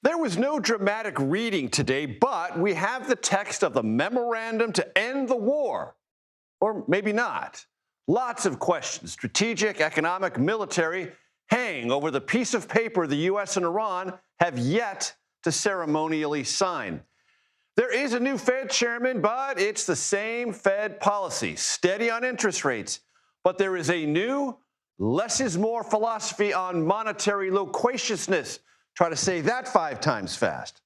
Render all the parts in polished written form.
There was no dramatic reading today, but we have the text of the memorandum to end the war. Or maybe not. Lots of questions, strategic, economic, military, hang over the piece of paper the U.S. and Iran have yet to ceremonially sign. There is a new Fed chairman, but it's the same Fed policy, steady on interest rates. But there is a new less is more philosophy on monetary loquaciousness. Try to say that 5 times fast.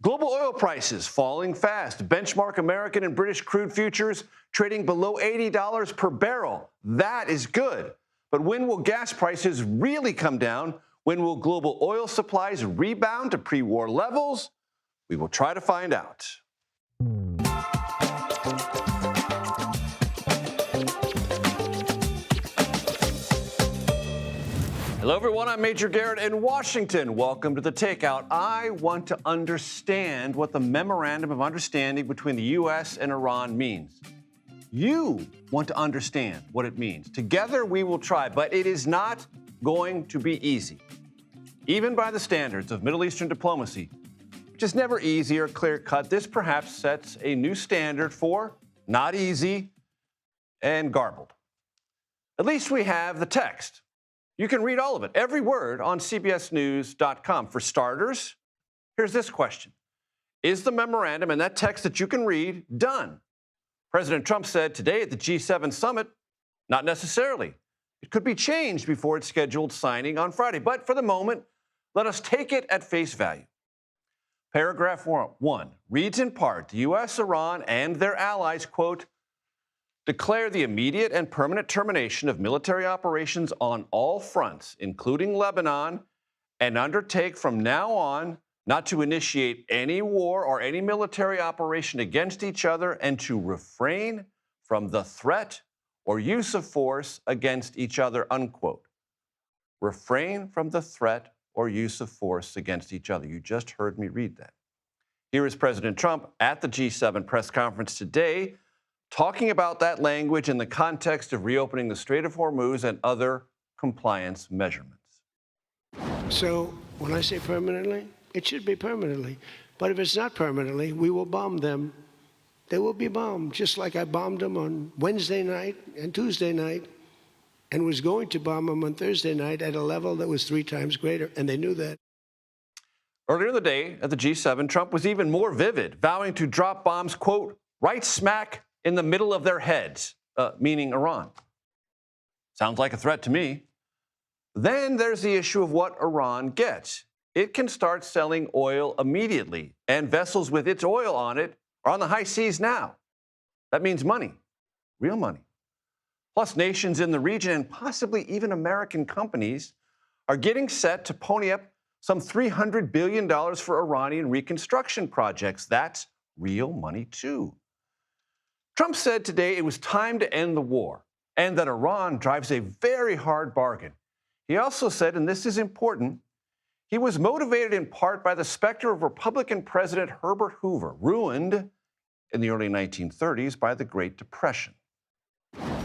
Global oil prices falling fast. Benchmark American and British crude futures trading below $80 per barrel. That is good. But when will gas prices really come down? When will global oil supplies rebound to pre-war levels? We will try to find out. Hello, everyone. I'm Major Garrett in Washington. Welcome to the Takeout. I want to understand what the Memorandum of Understanding between the U.S. and Iran means. You want to understand what it means. Together, we will try, but it is not going to be easy. Even by the standards of Middle Eastern diplomacy, which is never easy or clear-cut, this perhaps sets a new standard for not easy and garbled. At least we have the text. You can read all of it, every word, on cbsnews.com. For starters, here's this question. Is the memorandum and that text that you can read done? President Trump said today at the G7 summit, not necessarily. It could be changed before its scheduled signing on Friday. But for the moment, let us take it at face value. Paragraph 1 reads in part, the U.S., Iran, and their allies, quote, declare the immediate and permanent termination of military operations on all fronts, including Lebanon, and undertake from now on not to initiate any war or any military operation against each other and to refrain from the threat or use of force against each other, unquote. Refrain from the threat or use of force against each other. You just heard me read that. Here is President Trump at the G7 press conference today, talking about that language in the context of reopening the Strait of Hormuz and other compliance measurements. So when I say permanently, it should be permanently. But if it's not permanently, we will bomb them. They will be bombed, just like I bombed them on Wednesday night and Tuesday night and was going to bomb them on Thursday night at a level that was 3 times greater, and they knew that. Earlier in the day at the G7, Trump was even more vivid, vowing to drop bombs, quote, right smack in the middle of their heads, meaning Iran. Sounds like a threat to me. Then there's the issue of what Iran gets. It can start selling oil immediately, and vessels with its oil on it are on the high seas now. That means money, real money. Plus, nations in the region and possibly even American companies are getting set to pony up some $300 billion for Iranian reconstruction projects. That's real money, too. Trump said today it was time to end the war and that Iran drives a very hard bargain. He also said, and this is important, he was motivated in part by the specter of Republican President Herbert Hoover, ruined in the early 1930s by the Great Depression.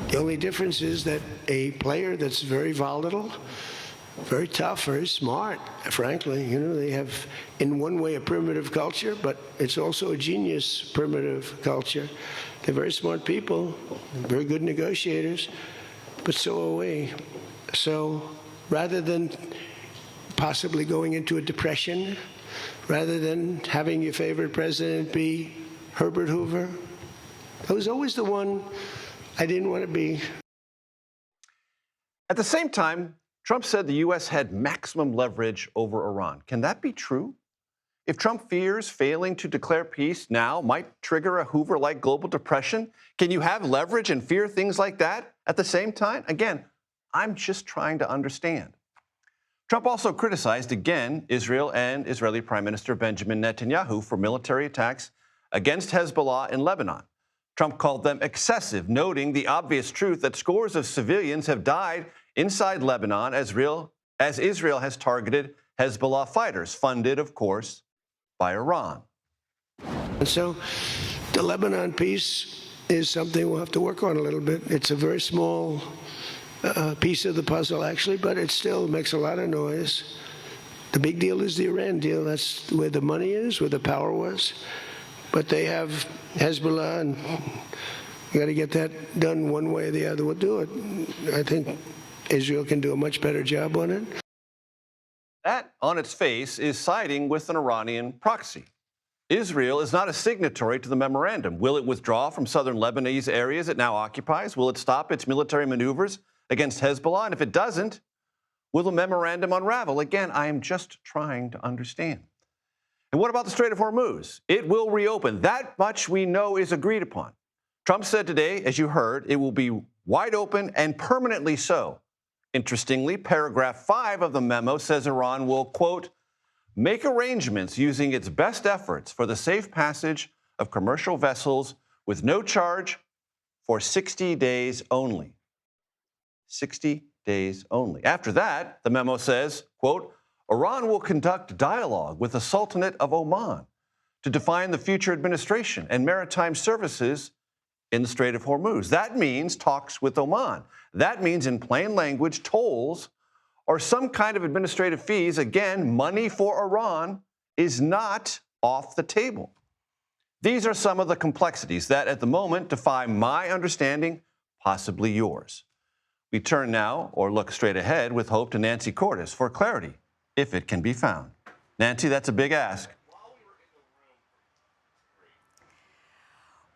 The only difference is that a player that's very volatile, very tough, very smart, frankly. You know, they have, in one way, a primitive culture, but it's also a genius primitive culture. They're very smart people, very good negotiators, but so are we. So rather than possibly going into a depression, rather than having your favorite president be Herbert Hoover, I was always the one I didn't want to be. At the same time, Trump said the U.S. had maximum leverage over Iran. Can that be true? If Trump fears failing to declare peace now might trigger a Hoover-like global depression, can you have leverage and fear things like that at the same time? Again, I'm just trying to understand. Trump also criticized again Israel and Israeli Prime Minister Benjamin Netanyahu for military attacks against Hezbollah in Lebanon. Trump called them excessive, noting the obvious truth that scores of civilians have died inside Lebanon as Israel has targeted Hezbollah fighters, funded, of course, by Iran. And so the Lebanon piece is something we'll have to work on a little bit. It's a very small piece of the puzzle, actually, but it still makes a lot of noise. The big deal is the Iran deal. That's where the money is, where the power was. But they have Hezbollah, and you got to get that done one way or the other. We'll do it. I think Israel can do a much better job on it. That, on its face, is siding with an Iranian proxy. Israel is not a signatory to the memorandum. Will it withdraw from southern Lebanese areas it now occupies? Will it stop its military maneuvers against Hezbollah? And if it doesn't, will the memorandum unravel? Again, I am just trying to understand. And what about the Strait of Hormuz? It will reopen. That much we know is agreed upon. Trump said today, as you heard, it will be wide open and permanently so. Interestingly, paragraph 5 of the memo says Iran will, quote, make arrangements using its best efforts for the safe passage of commercial vessels with no charge for 60 days only. 60 days only. After that, the memo says, quote, Iran will conduct dialogue with the Sultanate of Oman to define the future administration and maritime services in the Strait of Hormuz. That means talks with Oman. That means, in plain language, tolls or some kind of administrative fees. Again, money for Iran is not off the table. These are some of the complexities that, at the moment, defy my understanding, possibly yours. We turn now, or look straight ahead, with hope to Nancy Cordes for clarity, if it can be found. Nancy, that's a big ask.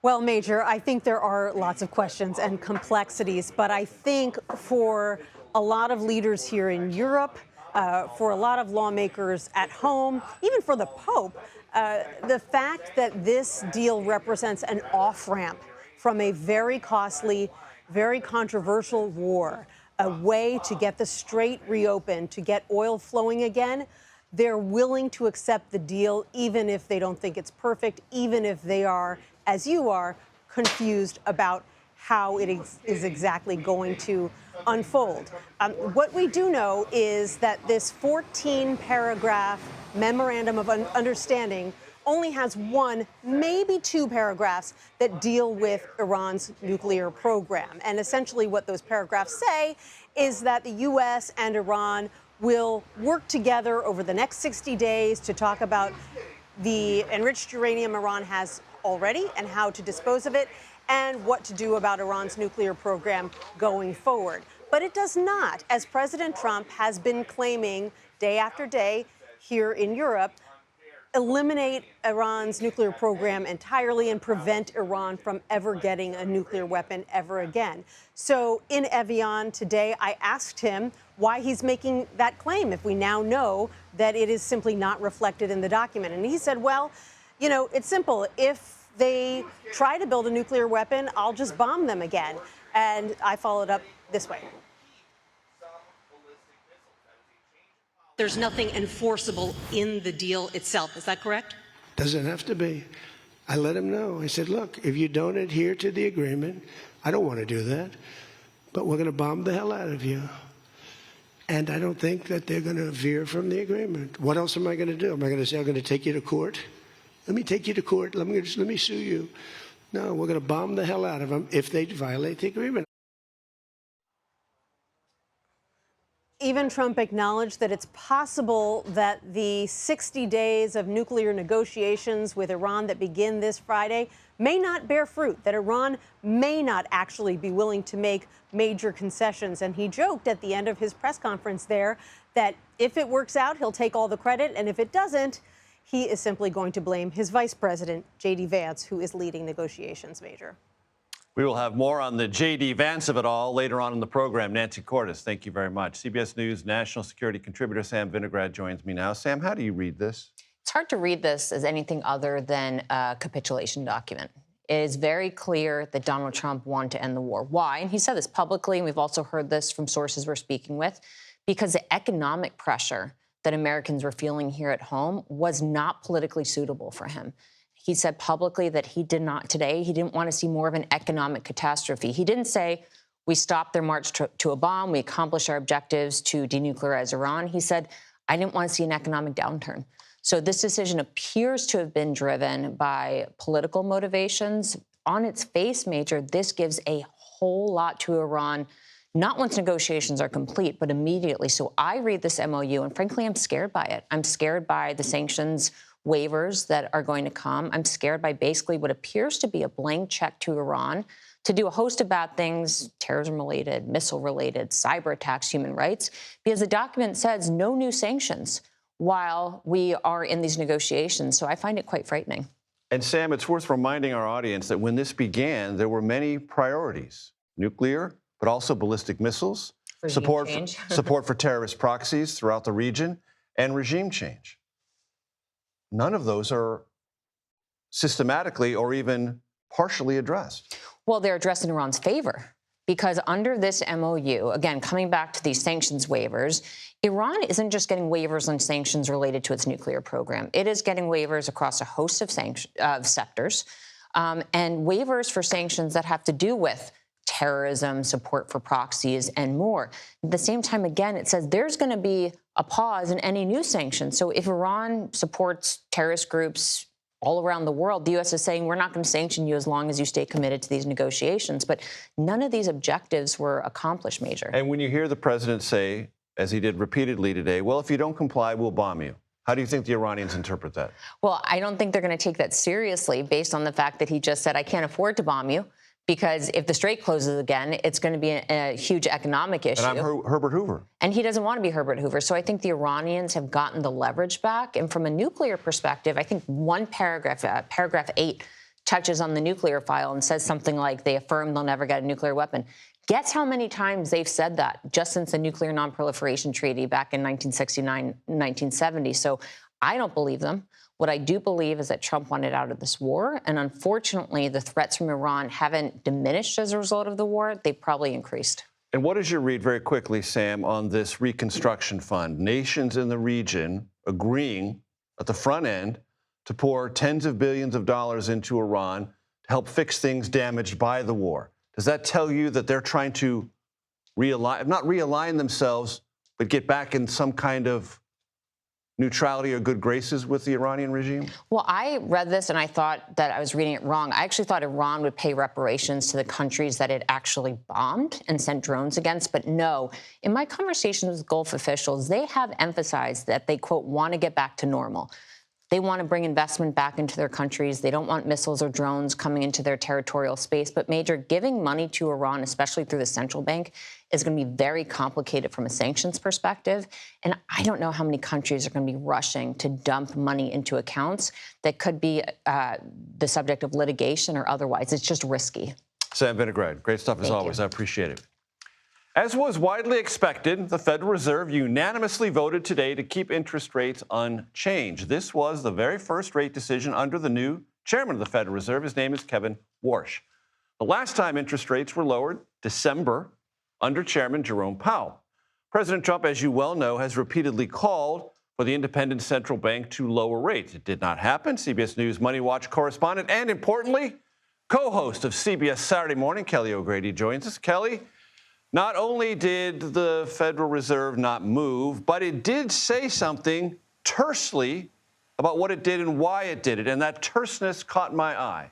Well, Major, I think there are lots of questions and complexities, but I think for a lot of leaders here in Europe, for a lot of lawmakers at home, even for the Pope, the fact that this deal represents an off-ramp from a very costly, very controversial war, a way to get the strait reopened, to get oil flowing again, they're willing to accept the deal even if they don't think it's perfect, even if they are, as you are, confused about how it is exactly going to unfold. What we do know is that this 14-paragraph memorandum of understanding only has one, maybe two paragraphs that deal with Iran's nuclear program. And essentially what those paragraphs say is that the U.S. and Iran will work together over the next 60 days to talk about the enriched uranium Iran has already and how to dispose of it, and what to do about Iran's nuclear program going forward. But it does not, as President Trump has been claiming day after day here in Europe, eliminate Iran's nuclear program entirely and prevent Iran from ever getting a nuclear weapon ever again. So in Evian today, I asked him why he's making that claim if we now know that it is simply not reflected in the document. And he said, well, you know, it's simple. If they try to build a nuclear weapon, I'll just bomb them again. And I followed up this way. There's nothing enforceable in the deal itself. Is that correct? Doesn't have to be. I let him know. I said, look, if you don't adhere to the agreement, I don't want to do that, but we're going to bomb the hell out of you. And I don't think that they're going to veer from the agreement. What else am I going to do? Am I going to say, I'm going to take you to court? Let me take you to court. Let me sue you. No, we're going to bomb the hell out of them if they violate the agreement. Even Trump acknowledged that it's possible that the 60 days of nuclear negotiations with Iran that begin this Friday may not bear fruit, that Iran may not actually be willing to make major concessions. And he joked at the end of his press conference there that if it works out, he'll take all the credit. And if it doesn't, he is simply going to blame his vice president, J.D. Vance, who is leading negotiations, Major. We will have more on the J.D. Vance of it all later on in the program. Nancy Cordes, thank you very much. CBS News national security contributor Sam Vinograd joins me now. Sam, how do you read this? It's hard to read this as anything other than a capitulation document. It is very clear that Donald Trump wanted to end the war. Why? And he said this publicly, and we've also heard this from sources we're speaking with, because the economic pressure that Americans were feeling here at home was not politically suitable for him. He said publicly that he didn't want to see more of an economic catastrophe. He didn't say, we stopped their march to a bomb, we accomplished our objectives to denuclearize Iran. He said, I didn't want to see an economic downturn. So this decision appears to have been driven by political motivations. On its face, Major, this gives a whole lot to Iran, not once negotiations are complete, but immediately. So I read this MOU, and frankly, I'm scared by it. I'm scared by the sanctions waivers that are going to come. I'm scared by basically what appears to be a blank check to Iran to do a host of bad things, terrorism-related, missile-related, cyber attacks, human rights, because the document says no new sanctions while we are in these negotiations. So I find it quite frightening. And Sam, it's worth reminding our audience that when this began, there were many priorities: nuclear, but also ballistic missiles, support for terrorist proxies throughout the region, and regime change. None of those are systematically or even partially addressed. Well, they're addressed in Iran's favor, because under this MOU, again, coming back to these sanctions waivers, Iran isn't just getting waivers on sanctions related to its nuclear program. It is getting waivers across a host of sectors, and waivers for sanctions that have to do with terrorism, support for proxies, and more. At the same time, again, it says there's going to be a pause in any new sanctions. So if Iran supports terrorist groups all around the world, the U.S. is saying we're not going to sanction you as long as you stay committed to these negotiations. But none of these objectives were accomplished, Major. And when you hear the president say, as he did repeatedly today, well, if you don't comply, we'll bomb you. How do you think the Iranians interpret that? Well, I don't think they're going to take that seriously based on the fact that he just said, I can't afford to bomb you. Because if the Strait closes again, it's going to be a huge economic issue. And I'm Herbert Hoover. And he doesn't want to be Herbert Hoover. So I think the Iranians have gotten the leverage back. And from a nuclear perspective, I think one paragraph, paragraph 8, touches on the nuclear file and says something like they affirm they'll never get a nuclear weapon. Guess how many times they've said that just since the Nuclear Non-Proliferation Treaty back in 1969, 1970. So I don't believe them. What I do believe is that Trump wanted out of this war. And unfortunately, the threats from Iran haven't diminished as a result of the war. They've probably increased. And what is your read, very quickly, Sam, on this reconstruction fund? Nations in the region agreeing at the front end to pour tens of billions of dollars into Iran to help fix things damaged by the war. Does that tell you that they're trying to not realign themselves, but get back in some kind of neutrality or good graces with the Iranian regime? Well, I read this and I thought that I was reading it wrong. I actually thought Iran would pay reparations to the countries that it actually bombed and sent drones against. But no, in my conversations with Gulf officials, they have emphasized that they, quote, want to get back to normal. They want to bring investment back into their countries. They don't want missiles or drones coming into their territorial space. But, Major, giving money to Iran, especially through the central bank, is going to be very complicated from a sanctions perspective. And I don't know how many countries are going to be rushing to dump money into accounts that could be the subject of litigation or otherwise. It's just risky. Sam Vinograd, great stuff as always. I appreciate it. As was widely expected, the Federal Reserve unanimously voted today to keep interest rates unchanged. This was the very first rate decision under the new chairman of the Federal Reserve. His name is Kevin Warsh. The last time interest rates were lowered, December, under Chairman Jerome Powell. President Trump, as you well know, has repeatedly called for the independent central bank to lower rates. It did not happen. CBS News Money Watch correspondent and, importantly, co-host of CBS Saturday Morning, Kelly O'Grady, joins us. Kelly, not only did the Federal Reserve not move, but it did say something tersely about what it did and why it did it, and that terseness caught my eye.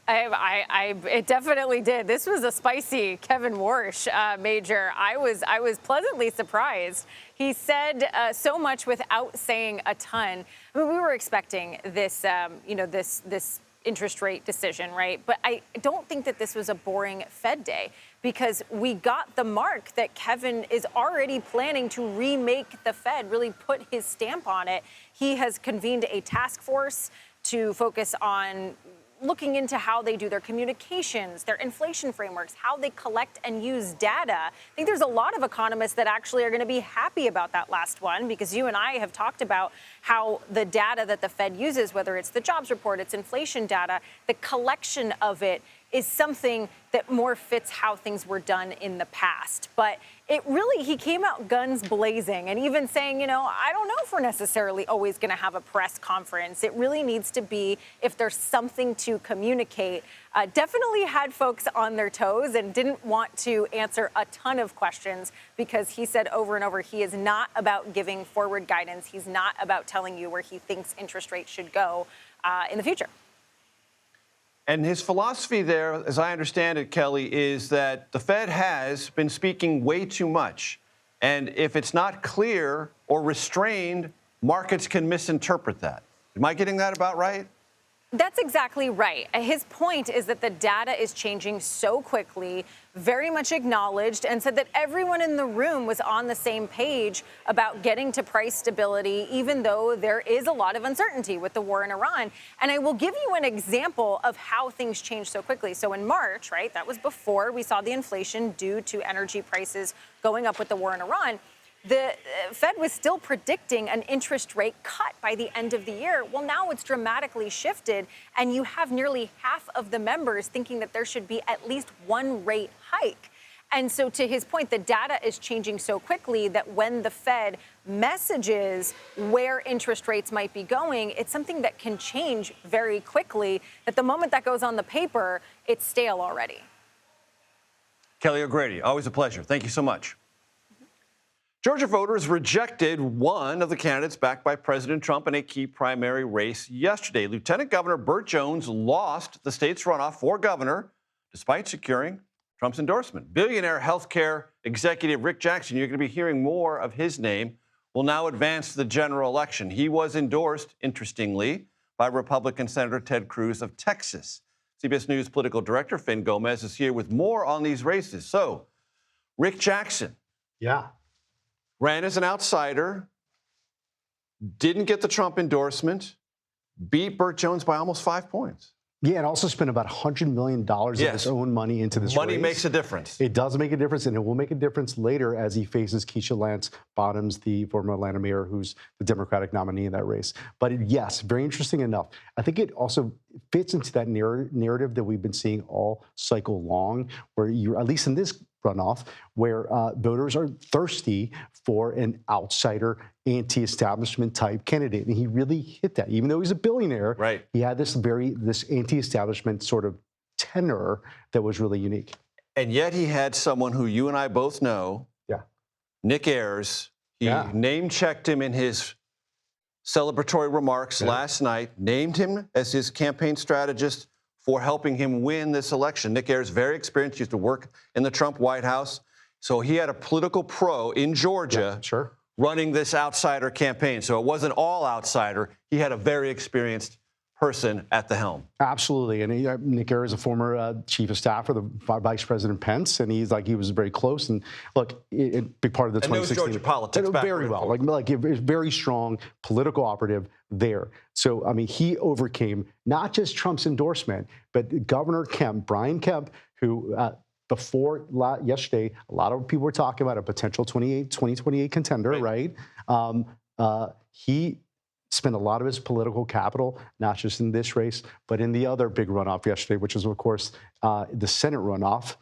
It definitely did. This was a spicy Kevin Warsh, Major. I was pleasantly surprised. He said so much without saying a ton. I mean, we were expecting this, this interest rate decision, right? But I don't think that this was a boring Fed day, because we got the mark that Kevin is already planning to remake the Fed, really put his stamp on it. He has convened a task force to focus on looking into how they do their communications, their inflation frameworks, how they collect and use data. I think there's a lot of economists that actually are going to be happy about that last one, because you and I have talked about how the data that the Fed uses, whether it's the jobs report, it's inflation data, the collection of it is something that more fits how things were done in the past. But he came out guns blazing and even saying, I don't know if we're necessarily always going to have a press conference. It really needs to be if there's something to communicate. Definitely had folks on their toes and didn't want to answer a ton of questions, because he said over and over he is not about giving forward guidance. He's not about telling you where he thinks interest rates should go in the future. And his philosophy there, as I understand it, Kelly, is that the Fed has been speaking way too much. And if it's not clear or restrained, markets can misinterpret that. Am I getting that about right? That's exactly right. His point is that the data is changing so quickly, very much acknowledged, and said that everyone in the room was on the same page about getting to price stability, even though there is a lot of uncertainty with the war in Iran. And I will give you an example of how things changed so quickly. So in March, right, that was before we saw the inflation due to energy prices going up with the war in Iran. The Fed was still predicting an interest rate cut by the end of the year. Well, now it's dramatically shifted, and you have nearly half of the members thinking that there should be at least one rate hike. And so to his point, the data is changing so quickly that when the Fed messages where interest rates might be going, it's something that can change very quickly, that the moment that goes on the paper, it's stale already. Kelly O'Grady, always a pleasure. Thank you so much. Georgia voters rejected one of the candidates backed by President Trump in a key primary race yesterday. Lieutenant Governor Burt Jones lost the state's runoff for governor despite securing Trump's endorsement. Billionaire healthcare executive Rick Jackson, you're going to be hearing more of his name, will now advance to the general election. He was endorsed, interestingly, by Republican Senator Ted Cruz of Texas. CBS News political director Finn Gomez is here with more on these races. So, Rick Jackson. Yeah. Ran as an outsider, didn't get the Trump endorsement, beat Burt Jones by almost 5 points. Yeah, and also spent about $100 million of his own money into this Money race. makes a difference. It does make a difference, and it will make a difference later as he faces Keisha Lance Bottoms, the former Atlanta mayor, who's the Democratic nominee in that race. But yes, very interesting enough. I think it also fits into that narrative that we've been seeing all cycle long, where you're, at least in this runoff, where voters are thirsty for an outsider, anti-establishment type candidate. And he really hit that. Even though he's a billionaire, right, he had this anti-establishment sort of tenor that was really unique. And yet he had someone who you and I both know, Nick Ayers. He name-checked him in his celebratory remarks last night, named him as his campaign strategist for helping him win this election. Nick Ayers, very experienced, used to work in the Trump White House. So he had a political pro in Georgia running this outsider campaign. So it wasn't all outsider. He had a very experienced person at the helm. Absolutely. And Nick Ayers is a former chief of staff for the Vice President Pence, and he was very close. And look, a big part of the 2016 knows Georgia politics very well, like a very strong political operative there. So I mean, he overcame not just Trump's endorsement, but Governor Kemp, Brian Kemp, who before yesterday, a lot of people were talking about a potential 2028 contender, right? He spent a lot of his political capital, not just in this race, but in the other big runoff yesterday, which is, of course, the Senate runoff.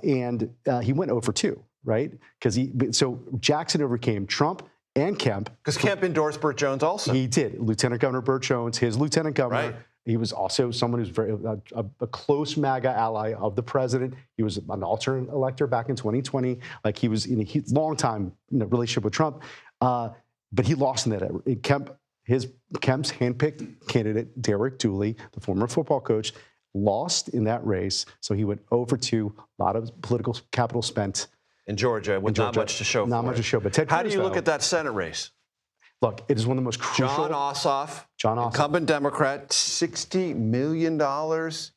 And he went over 2, right? So Jackson overcame Trump and Kemp. Because Kemp endorsed Burt Jones also. He did. Lieutenant Governor Burt Jones, his lieutenant governor. Right. He was also someone who's very a close MAGA ally of the president. He was an alternate elector back in 2020. Like he was in a long time relationship with Trump. But he lost in that. Kemp's handpicked candidate, Derek Dooley, the former football coach, lost in that race. So he went over 2, a lot of political capital spent. In Georgia, with not much to show for it. Not much to show. But Ted How do Cruz, you look at that Senate race? Look, it is one of the most crucial. John Ossoff, incumbent Democrat, $60 million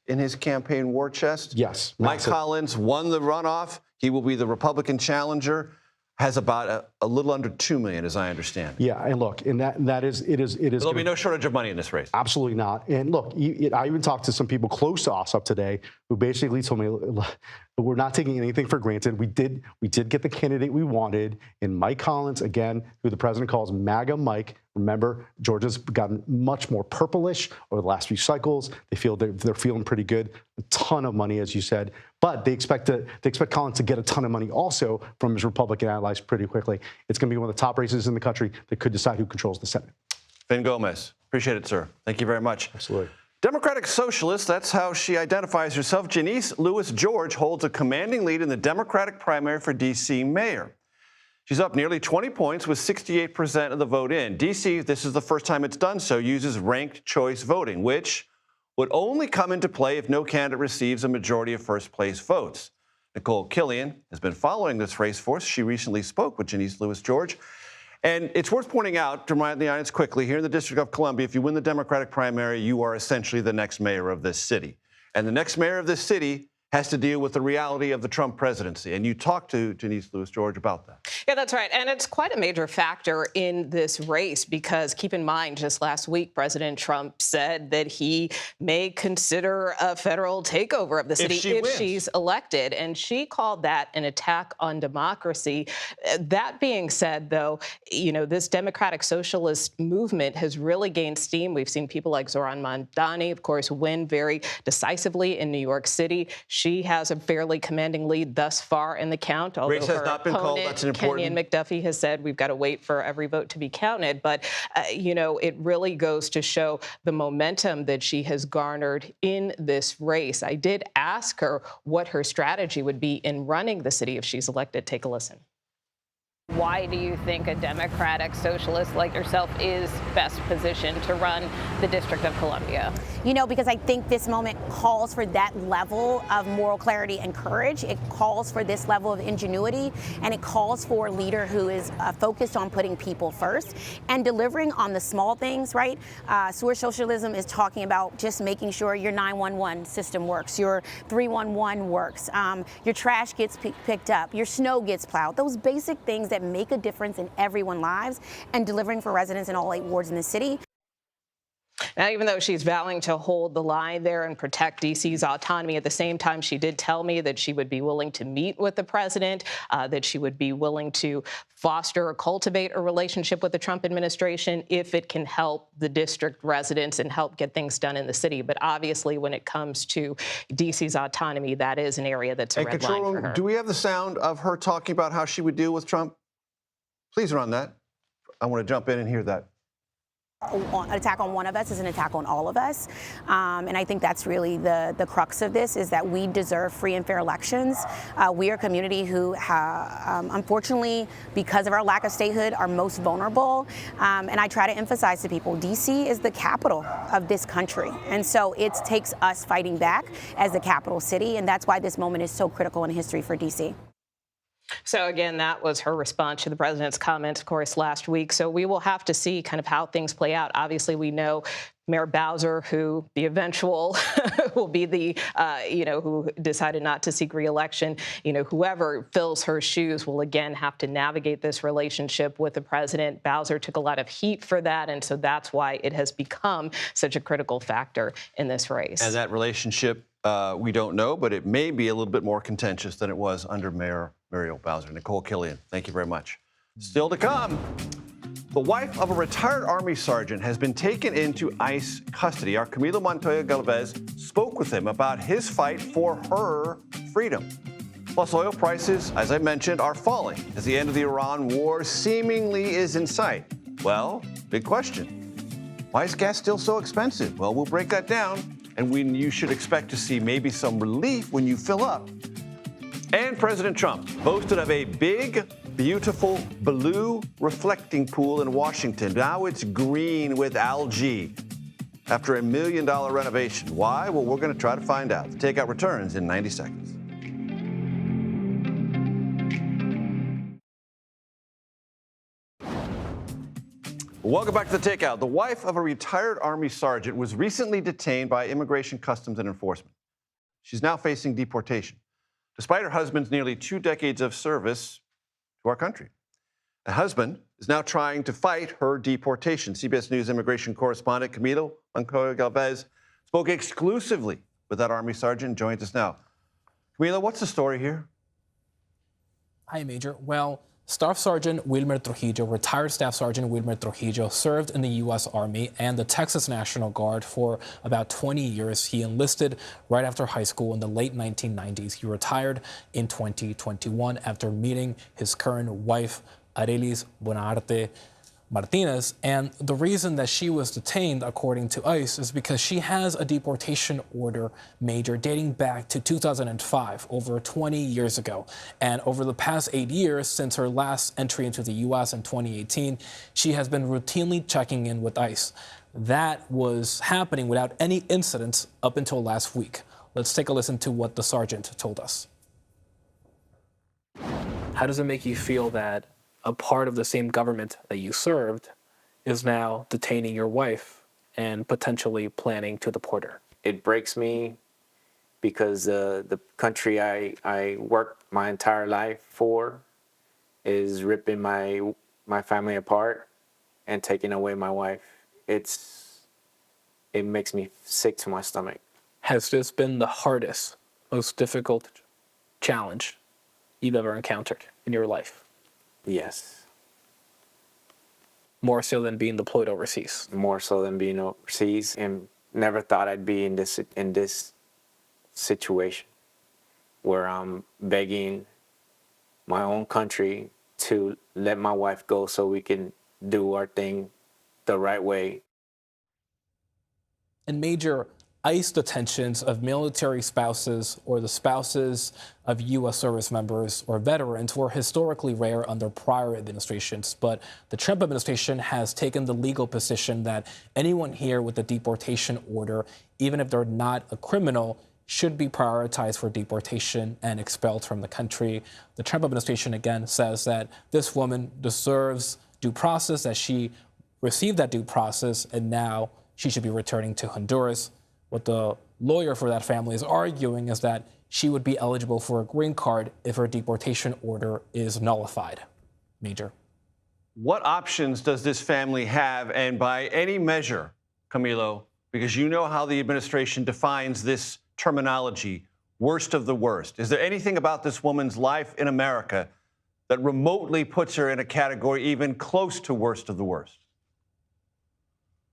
in his campaign war chest. Yes. Mike Collins won the runoff. He will be the Republican challenger. Has about a little under $2 million, as I understand. Yeah, and look, and that is it is. There'll be no shortage of money in this race. Absolutely not. And look, I even talked to some people close to Ossoff today who basically told me we're not taking anything for granted. We did get the candidate we wanted in Mike Collins, again, who the president calls MAGA Mike. Remember, Georgia's gotten much more purplish over the last few cycles. They feel they're feeling pretty good. A ton of money, as you said, but they expect Collins to get a ton of money also from his Republican allies pretty quickly. It's going to be one of the top races in the country that could decide who controls the Senate. Finn Gomez, appreciate it, sir. Thank you very much. Absolutely. Democratic Socialist, that's how she identifies herself. Janice Lewis George holds a commanding lead in the Democratic primary for D.C. mayor. She's up nearly 20 points with 68% of the vote in. D.C., this is the first time it's done so, uses ranked choice voting, which would only come into play if no candidate receives a majority of first-place votes. Nicole Killian has been following this race for us. She recently spoke with Janice Lewis-George. And it's worth pointing out, to remind the audience quickly, here in the District of Columbia, if you win the Democratic primary, you are essentially the next mayor of this city. And the next mayor of this city has to deal with the reality of the Trump presidency. And you talked to Janice Lewis-George about that. Yeah, that's right. And it's quite a major factor in this race because keep in mind, just last week, President Trump said that he may consider a federal takeover of the city if she's elected. And she called that an attack on democracy. That being said, though, you know, this democratic socialist movement has really gained steam. We've seen people like Zohran Mamdani, of course, win very decisively in New York City. She has a fairly commanding lead thus far in the count. Although race has not been called. That's an important. Kenyon McDuffie has said we've got to wait for every vote to be counted. But, you know, it really goes to show the momentum that she has garnered in this race. I did ask her what her strategy would be in running the city if she's elected. Take a listen. Why do you think a democratic socialist like yourself is best positioned to run the District of Columbia? You know, because I think this moment calls for that level of moral clarity and courage. It calls for this level of ingenuity, and it calls for a leader who is focused on putting people first and delivering on the small things, right? Sewer socialism is talking about just making sure your 911 system works, your 311 works, your trash gets picked up, your snow gets plowed. Those basic things that make a difference in everyone's lives and delivering for residents in all 8 wards in the city. Now, even though she's vowing to hold the line there and protect D.C.'s autonomy, at the same time, she did tell me that she would be willing to meet with the president, that she would be willing to foster or cultivate a relationship with the Trump administration if it can help the district residents and help get things done in the city. But obviously, when it comes to D.C.'s autonomy, that is an area that's a red line for her. Do we have the sound of her talking about how she would deal with Trump? Please run that. I want to jump in and hear that. An attack on one of us is an attack on all of us. And I think that's really the crux of this, is that we deserve free and fair elections. We are a community who, unfortunately, because of our lack of statehood, are most vulnerable. And I try to emphasize to people, D.C. is the capital of this country. And so it takes us fighting back as the capital city. And that's why this moment is so critical in history for D.C. So, again, that was her response to the president's comments, of course, last week. So we will have to see kind of how things play out. Obviously, we know Mayor Bowser, who the eventual will be the, who decided not to seek re-election. You know, whoever fills her shoes will, again, have to navigate this relationship with the president. Bowser took a lot of heat for that, and so that's why it has become such a critical factor in this race. And that relationship, we don't know, but it may be a little bit more contentious than it was under Mayor Muriel Bowser. Nicole Killian, thank you very much. Still to come, the wife of a retired Army sergeant has been taken into ICE custody. Our Camilo Montoya Galvez spoke with him about his fight for her freedom. Plus, oil prices, as I mentioned, are falling as the end of the Iran war seemingly is in sight. Well, big question. Why is gas still so expensive? Well, we'll break that down, and you should expect to see maybe some relief when you fill up. And President Trump boasted of a big, beautiful blue reflecting pool in Washington. Now it's green with algae after a $1 million renovation. Why? Well, we're going to try to find out. The Takeout returns in 90 seconds. Welcome back to The Takeout. The wife of a retired Army sergeant was recently detained by Immigration, Customs, and Enforcement. She's now facing deportation, despite her husband's nearly 2 decades of service to our country. The husband is now trying to fight her deportation. CBS News immigration correspondent Camilo Montoya Galvez spoke exclusively with that Army sergeant and joins us now. Camilo, what's the story here? Hi, Major. Well, Staff Sergeant Wilmer Trujillo, retired Staff Sergeant Wilmer Trujillo, served in the U.S. Army and the Texas National Guard for about 20 years. He enlisted right after high school in the late 1990s. He retired in 2021 after meeting his current wife, Arelis Bonarte Martinez. And the reason that she was detained, according to ICE, is because she has a deportation order, Major, dating back to 2005, over 20 years ago. And over the past 8 years, since her last entry into the U.S. in 2018, she has been routinely checking in with ICE. that was happening without any incidents up until last week. Let's take a listen to what the sergeant told us. How does it make you feel that a part of the same government that you served is now detaining your wife and potentially planning to deport her? It breaks me because the country I worked my entire life for is ripping my family apart and taking away my wife. It makes me sick to my stomach. Has this been the hardest, most difficult challenge you've ever encountered in your life? Yes. More so than being deployed overseas? More so than being overseas, and never thought I'd be in this situation where I'm begging my own country to let my wife go so we can do our thing the right way. And Major, ICE detentions of military spouses or the spouses of U.S. service members or veterans were historically rare under prior administrations. But the Trump administration has taken the legal position that anyone here with a deportation order, even if they're not a criminal, should be prioritized for deportation and expelled from the country. The Trump administration, again, says that this woman deserves due process, that she received that due process, and now she should be returning to Honduras. What the lawyer for that family is arguing is that she would be eligible for a green card if her deportation order is nullified. Major. What options does this family have? And by any measure, Camilo, because you know how the administration defines this terminology, worst of the worst. Is there anything about this woman's life in America that remotely puts her in a category even close to worst of the worst?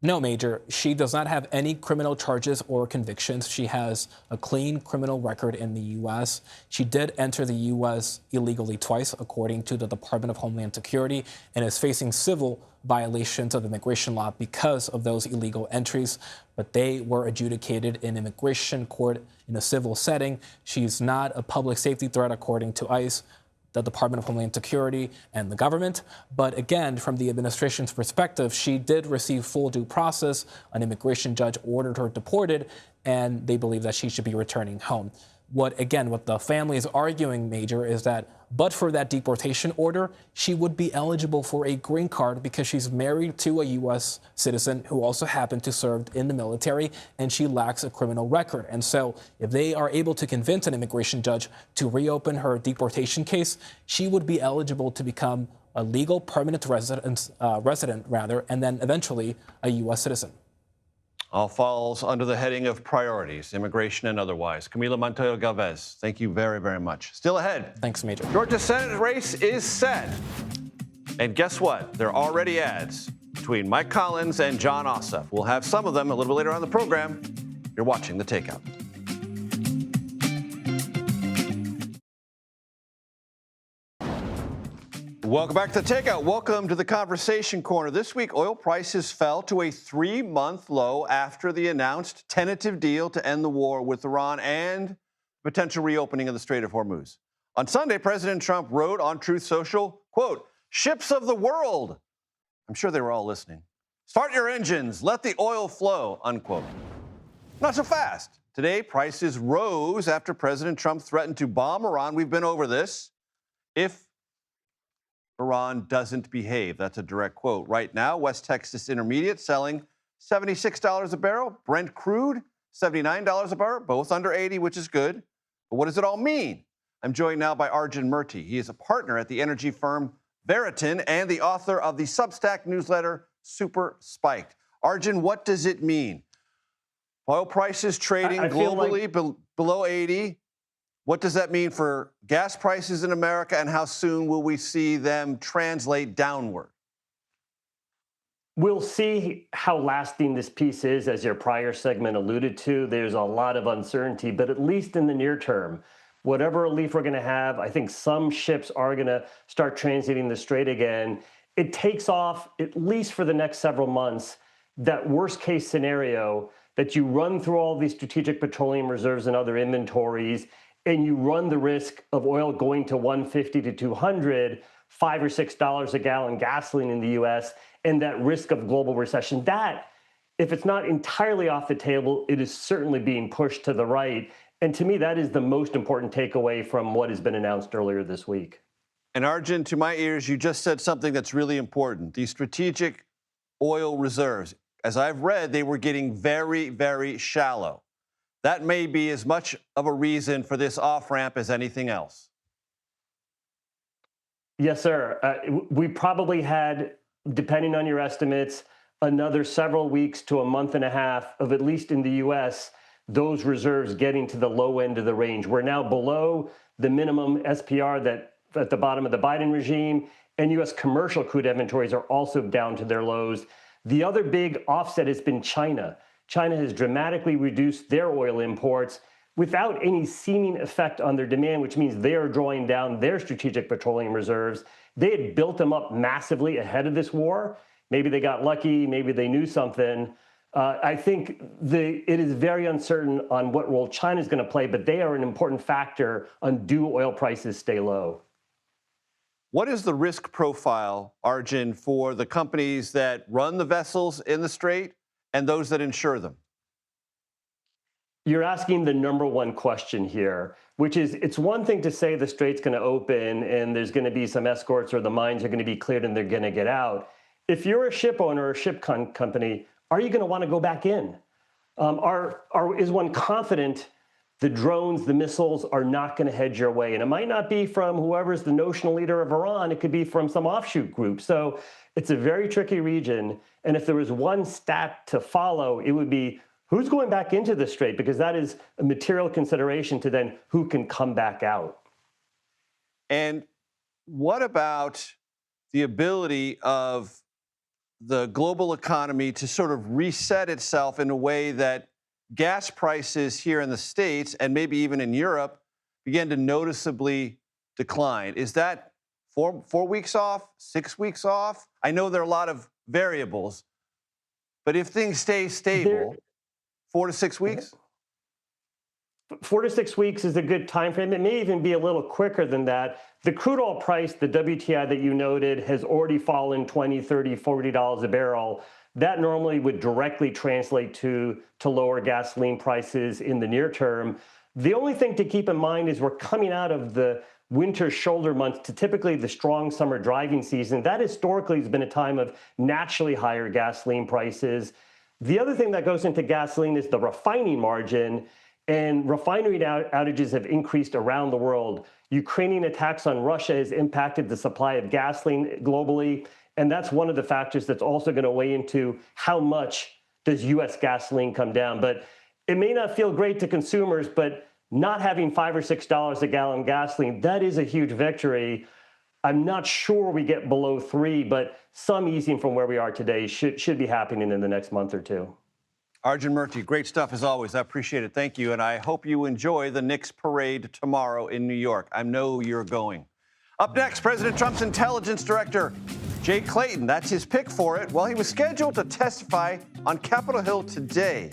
No, Major. She does not have any criminal charges or convictions. She has a clean criminal record in the U.S. She did enter the U.S. illegally twice, according to the Department of Homeland Security, and is facing civil violations of immigration law because of those illegal entries. But they were adjudicated in immigration court in a civil setting. She's not a public safety threat, according to ICE, the Department of Homeland Security, and the government. But again, from the administration's perspective, she did receive full due process. An immigration judge ordered her deported, and they believe that she should be returning home. What the family is arguing, Major, is that but for that deportation order, she would be eligible for a green card because she's married to a U.S. citizen who also happened to serve in the military, and she lacks a criminal record. And so if they are able to convince an immigration judge to reopen her deportation case, she would be eligible to become a legal permanent resident, and then eventually a U.S. citizen. All falls under the heading of priorities, immigration and otherwise. Camila Montoya Galvez, thank you very, very much. Still ahead. Thanks, Major. Georgia Senate race is set. And guess what? There are already ads between Mike Collins and John Ossoff. We'll have some of them a little bit later on the program. You're watching The Takeout. Welcome back to The Takeout. Welcome to the Conversation Corner. This week, oil prices fell to a 3-month low after the announced tentative deal to end the war with Iran and potential reopening of the Strait of Hormuz. On Sunday, President Trump wrote on Truth Social, quote, "Ships of the world." I'm sure they were all listening. "Start your engines. Let the oil flow," unquote. Not so fast. Today, prices rose after President Trump threatened to bomb Iran. We've been over this. If Iran doesn't behave. That's a direct quote. Right now, West Texas Intermediate selling $76 a barrel. Brent crude, $79 a barrel, both under 80, which is good. But what does it all mean? I'm joined now by Arjun Murti. He is a partner at the energy firm Veriton and the author of the Substack newsletter Super Spiked. Arjun, what does it mean? Oil prices trading globally below 80. What does that mean for gas prices in America, and how soon will we see them translate downward? We'll see how lasting this piece is, as your prior segment alluded to. There's a lot of uncertainty, but at least in the near term, whatever relief we're going to have, I think some ships are going to start transiting the strait again. It takes off, at least for the next several months, that worst case scenario that you run through all these strategic petroleum reserves and other inventories, and you run the risk of oil going to 150 to 200, $5 or $6 a gallon gasoline in the U.S., and that risk of global recession. That if it's not entirely off the table, it is certainly being pushed to the right. And to me, that is the most important takeaway from what has been announced earlier this week. And Arjun, to my ears, you just said something that's really important. These strategic oil reserves, as I've read, they were getting very, very shallow. That may be as much of a reason for this off-ramp as anything else. Yes, sir. We probably had, depending on your estimates, another several weeks to a month and a half of, at least in the U.S., those reserves getting to the low end of the range. We're now below the minimum SPR that at the bottom of the Biden regime, and U.S. commercial crude inventories are also down to their lows. The other big offset has been China. China has dramatically reduced their oil imports without any seeming effect on their demand, which means they are drawing down their strategic petroleum reserves. They had built them up massively ahead of this war. Maybe they got lucky, maybe they knew something. I think it is very uncertain on what role China is going to play, but they are an important factor on do oil prices stay low. What is the risk profile, Arjun, for the companies that run the vessels in the Strait and those that insure them? You're asking the number one question here, which is, it's one thing to say the Strait's going to open and there's going to be some escorts or the mines are going to be cleared and they're going to get out. If you're a ship owner or a ship company, are you going to want to go back in? Is one confident the drones, the missiles are not going to head your way? And it might not be from whoever's the notional leader of Iran. It could be from some offshoot group. So it's a very tricky region. And if there was one stat to follow, it would be who's going back into the Strait, because that is a material consideration to then who can come back out. And what about the ability of the global economy to sort of reset itself in a way that gas prices here in the States and maybe even in Europe begin to noticeably decline? Is that 4 weeks off, 6 weeks off? I know there are a lot of variables, but if things stay stable, 4 to 6 weeks? 4 to 6 weeks is a good time frame. It may even be a little quicker than that. The crude oil price, the WTI that you noted, has already fallen $20, $30, $40 a barrel. That normally would directly translate to lower gasoline prices in the near term. The only thing to keep in mind is we're coming out of the winter shoulder months to typically the strong summer driving season. That historically has been a time of naturally higher gasoline prices. The other thing that goes into gasoline is the refining margin, and refinery outages have increased around the world. Ukrainian attacks on Russia has impacted the supply of gasoline globally, and that's one of the factors that's also going to weigh into how much does U.S. gasoline come down. But it may not feel great to consumers, but not having $5 or $6 a gallon gasoline, that is a huge victory. I'm not sure we get below 3, but some easing from where we are today should be happening in the next month or two. Arjun Murti, great stuff as always. I appreciate it. Thank you. And I hope you enjoy the Knicks parade tomorrow in New York. I know you're going. Up next, President Trump's intelligence director, Jay Clayton. That's his pick for it. Well, he was scheduled to testify on Capitol Hill today,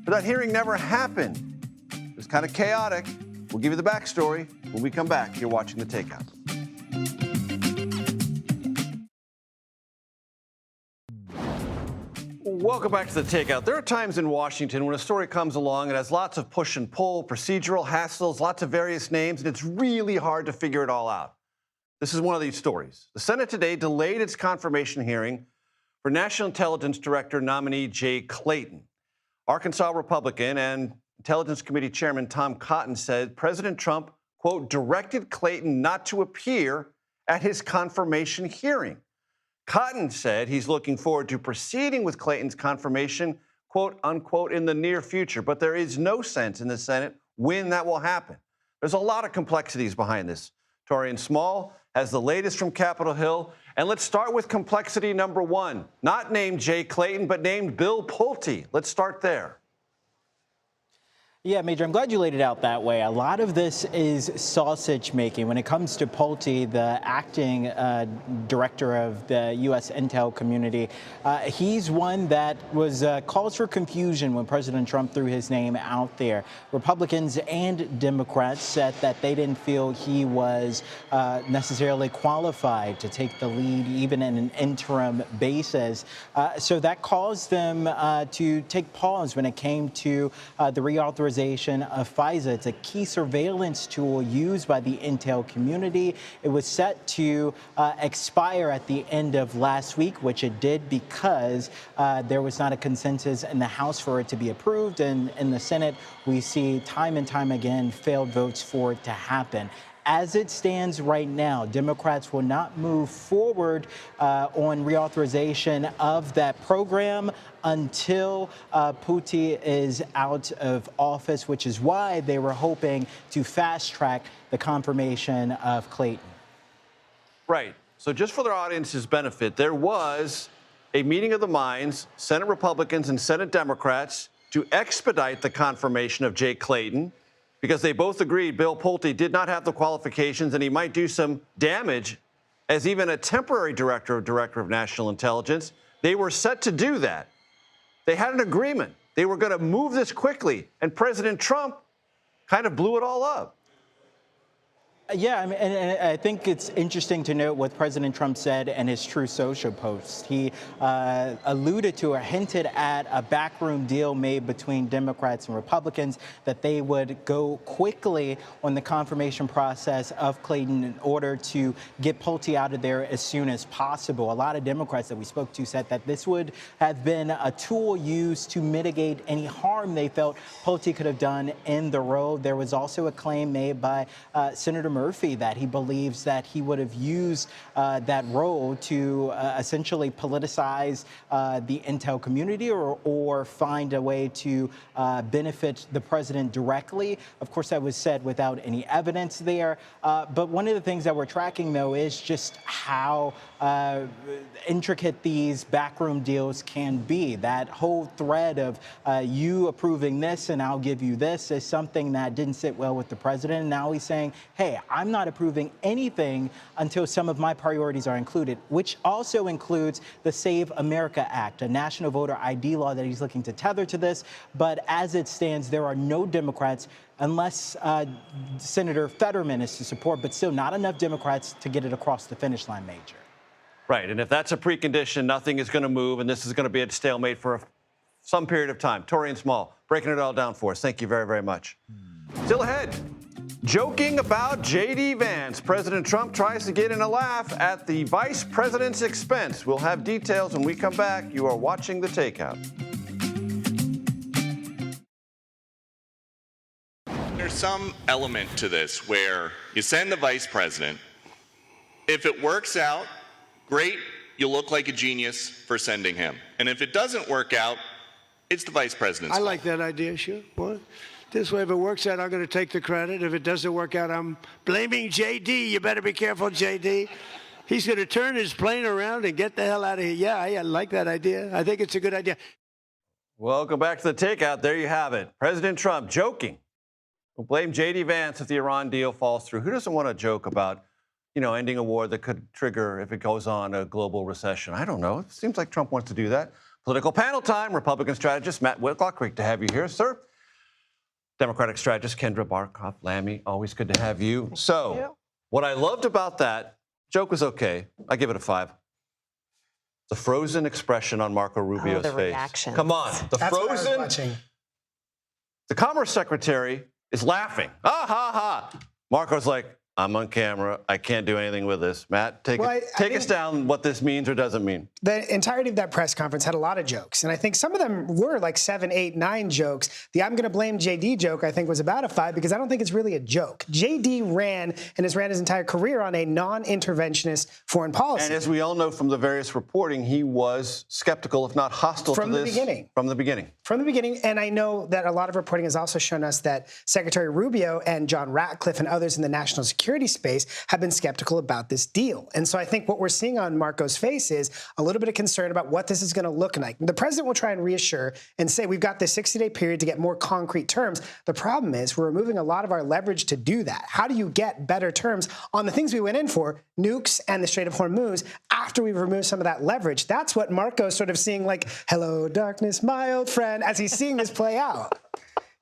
but that hearing never happened. It was kind of chaotic. We'll give you the backstory when we come back. You're watching The Takeout. Welcome back to The Takeout. There are times in Washington when a story comes along, it has lots of push and pull, procedural hassles, lots of various names, and it's really hard to figure it all out. This is one of these stories. The Senate today delayed its confirmation hearing for National Intelligence Director nominee Jay Clayton. Arkansas Republican and Intelligence Committee Chairman Tom Cotton said President Trump, quote, directed Clayton not to appear at his confirmation hearing. Cotton said he's looking forward to proceeding with Clayton's confirmation, quote, unquote, in the near future. But there is no sense in the Senate when that will happen. There's a lot of complexities behind this. Torian Small has the latest from Capitol Hill. And let's start with complexity number one. Not named Jay Clayton, but named Bill Pulte. Let's start there. Yeah, Major, I'm glad you laid it out that way. A lot of this is sausage making. When it comes to Pulte, the acting director of the U.S. intel community, he's one that was cause for confusion when President Trump threw his name out there. Republicans and Democrats said that they didn't feel he was necessarily qualified to take the lead, even in an interim basis. So that caused them to take pause when it came to the reauthorization of FISA. It's a key surveillance tool used by the intel community. It was set to expire at the end of last week, which it did because there was not a consensus in the House for it to be approved. And in the Senate, we see time and time again failed votes for it to happen. As it stands right now, Democrats will not move forward on reauthorization of that program until Pulte is out of office, which is why they were hoping to fast track the confirmation of Clayton. Right. So just for their audience's benefit, there was a meeting of the minds, Senate Republicans and Senate Democrats, to expedite the confirmation of Jay Clayton, because they both agreed Bill Pulte did not have the qualifications and he might do some damage as even a temporary director of national intelligence. They were set to do that. They had an agreement. They were going to move this quickly, and President Trump kind of blew it all up. Yeah, I mean, and I think it's interesting to note what President Trump said in his Truth Social post. He alluded to or hinted at a backroom deal made between Democrats and Republicans that they would go quickly on the confirmation process of Clayton in order to get Pulte out of there as soon as possible. A lot of Democrats that we spoke to said that this would have been a tool used to mitigate any harm they felt Pulte could have done in the role. There was also a claim made by Senator Murphy that he believes that he would have used that role to essentially politicize the intel community or find a way to benefit the president directly. Of course, that was said without any evidence there. But one of the things that we're tracking, though, is just how intricate these backroom deals can be. That whole thread of you approving this and I'll give you this is something that didn't sit well with the president. And now he's saying, hey, I'm not approving anything until some of my priorities are included, which also includes the Save America Act, a national voter ID law that he's looking to tether to this. But as it stands, there are no Democrats, unless Senator Fetterman is to support, but still not enough Democrats to get it across the finish line, Major. Right, and if that's a precondition, nothing is going to move, and this is going to be at stalemate for some period of time. Tori and Small, breaking it all down for us. Thank you very, very much. Still ahead. Joking about J.D. Vance. President Trump tries to get in a laugh at the vice president's expense. We'll have details when we come back. You are watching The Takeout. There's some element to this where you send the vice president. If it works out, great, you'll look like a genius for sending him. And if it doesn't work out, it's the vice president's fault. I like that idea, sure. What? This way, if it works out, I'm going to take the credit. If it doesn't work out, I'm blaming J.D. You better be careful, J.D. He's going to turn his plane around and get the hell out of here. Yeah, I like that idea. I think it's a good idea. Welcome back to The Takeout. There you have it. President Trump joking. We'll blame J.D. Vance if the Iran deal falls through. Who doesn't want to joke about, ending a war that could trigger, if it goes on, a global recession? I don't know. It seems like Trump wants to do that. Political panel time. Republican strategist Matt Whitlock, great to have you here, sir. Democratic strategist Kendra Barkoff-Lammy, always good to have you. So, what I loved about that, joke was okay. I give it a 5. The frozen expression on Marco Rubio's the face. reaction. Come on, the That's frozen. what I was watching. The Commerce Secretary is laughing. Ah, ha, ha. Marco's like, I'm on camera. I can't do anything with this. Matt, take us down what this means or doesn't mean. The entirety of that press conference had a lot of jokes. And I think some of them were like 7, 8, 9 jokes. The I'm going to blame JD joke, I think, was about a 5 because I don't think it's really a joke. JD ran his entire career on a non-interventionist foreign policy. And as we all know from the various reporting, he was skeptical, if not hostile to this. From the beginning. From the beginning. From the beginning. And I know that a lot of reporting has also shown us that Secretary Rubio and John Ratcliffe and others in the national security security space have been skeptical about this deal. And so I think what we're seeing on Marco's face is a little bit of concern about what this is going to look like. The president will try and reassure and say we've got this 60-day period to get more concrete terms. The problem is we're removing a lot of our leverage to do that. How do you get better terms on the things we went in for, nukes and the Strait of Hormuz, after we've removed some of that leverage? That's what Marco's sort of seeing, like, hello, darkness, my old friend, as he's seeing this play out.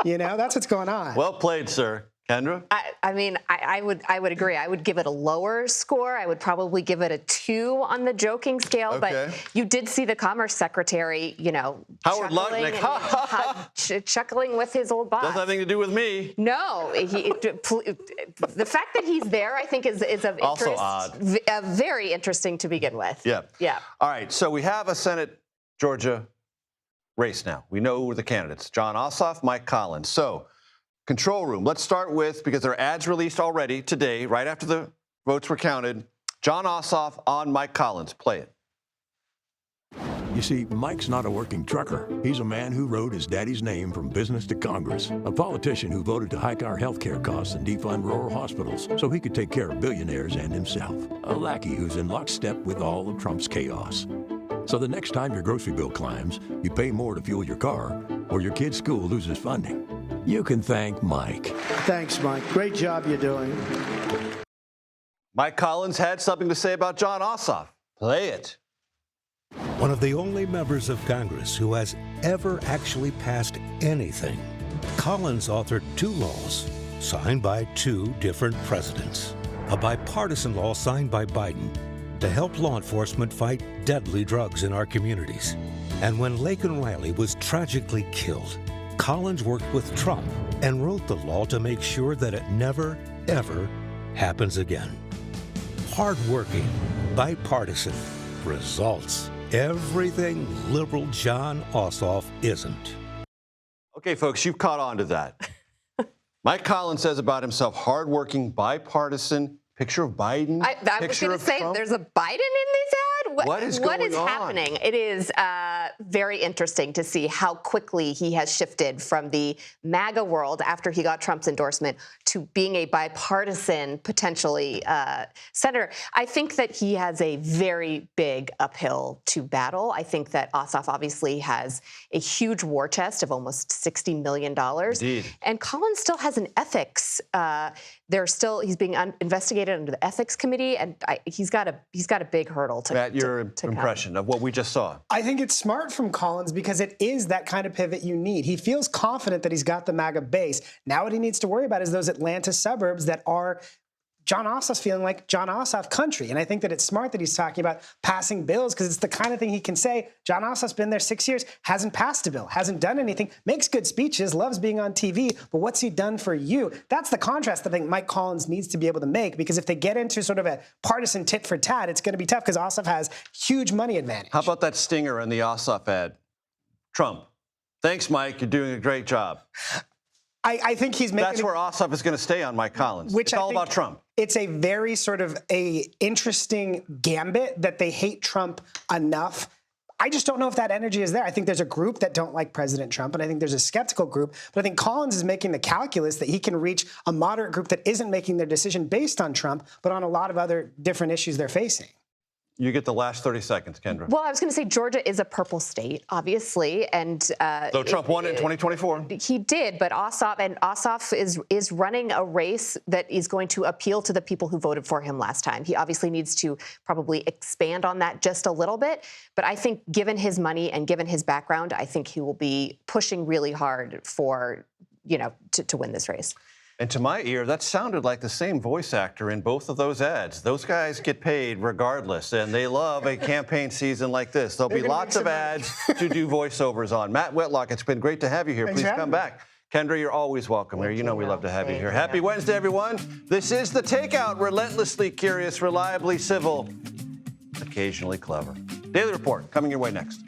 You know, that's what's going on. Well played, sir. Kendra? I mean, I would agree. I would give it a lower score. I would probably give it a 2 on the joking scale. Okay. But you did see the Commerce Secretary, you know, Howard Lutnick, chuckling with his old boss. Doesn't have anything to do with me. No, the fact that he's there, I think, is of also interest. Odd. Very interesting to begin with. Yeah. Yeah. All right. So we have a Senate Georgia race now. We know the candidates: John Ossoff, Mike Collins. So, control room. Let's start with, because there are ads released already today, right after the votes were counted. John Ossoff on Mike Collins. Play it. You see, Mike's not a working trucker. He's a man who wrote his daddy's name from business to Congress, a politician who voted to hike our health care costs and defund rural hospitals so he could take care of billionaires and himself, a lackey who's in lockstep with all of Trump's chaos. So the next time your grocery bill climbs, you pay more to fuel your car, or your kid's school loses funding, you can thank Mike. Thanks, Mike. Great job you're doing. Mike Collins had something to say about John Ossoff. Play it. One of the only members of Congress who has ever actually passed anything, Collins authored 2 laws signed by 2 different presidents. A bipartisan law signed by Biden to help law enforcement fight deadly drugs in our communities. And when Laken Riley was tragically killed, Collins worked with Trump and wrote the law to make sure that it never, ever happens again. Hard-working, bipartisan, results. Everything liberal John Ossoff isn't. Okay, folks, you've caught on to that. Mike Collins says about himself, hardworking, bipartisan, picture of Biden. I was going to say, Trump. There's a Biden in this ad? What is going on? Happening? It is very interesting to see how quickly he has shifted from the MAGA world after he got Trump's endorsement to being a bipartisan, potentially, senator. I think that he has a very big uphill to battle. I think that Ossoff obviously has a huge war chest of almost $60 million. Indeed. And Collins still has an ethics. He's being investigated under the ethics committee, and he's got a big hurdle to. Matt, your impression of what we just saw. I think it's smart from Collins because it is that kind of pivot you need. He feels confident that he's got the MAGA base. Now what he needs to worry about is those Atlanta suburbs that are John Ossoff's feeling like John Ossoff country. And I think that it's smart that he's talking about passing bills because it's the kind of thing he can say. John Ossoff's been there 6 years, hasn't passed a bill, hasn't done anything, makes good speeches, loves being on TV, but what's he done for you? That's the contrast I think Mike Collins needs to be able to make, because if they get into sort of a partisan tit for tat, it's going to be tough because Ossoff has huge money advantage. How about that stinger in the Ossoff ad? Trump. Thanks, Mike. You're doing a great job. I think he's making. That's where Ossoff is going to stay on Mike Collins. It's all about Trump. It's a very sort of a interesting gambit that they hate Trump enough. I just don't know if that energy is there. I think there's a group that don't like President Trump, and I think there's a skeptical group. But I think Collins is making the calculus that he can reach a moderate group that isn't making their decision based on Trump, but on a lot of other different issues they're facing. You get the last 30 seconds, Kendra. Well, I was going to say Georgia is a purple state, and so Trump won it in 2024. He did, but Ossoff is running a race that is going to appeal to the people who voted for him last time. He obviously needs to probably expand on that just a little bit, but I think given his money and given his background, I think he will be pushing really hard for to win this race. And to my ear, that sounded like the same voice actor in both of those ads. Those guys get paid regardless, and they love a campaign season like this. There'll be lots of ads to do voiceovers on. Matt Whitlock, it's been great to have you here. Please come back. Kendra, you're always welcome here. You know we love to have you here. Happy Wednesday, everyone. This is The Takeout, relentlessly curious, reliably civil, occasionally clever. Daily Report coming your way next.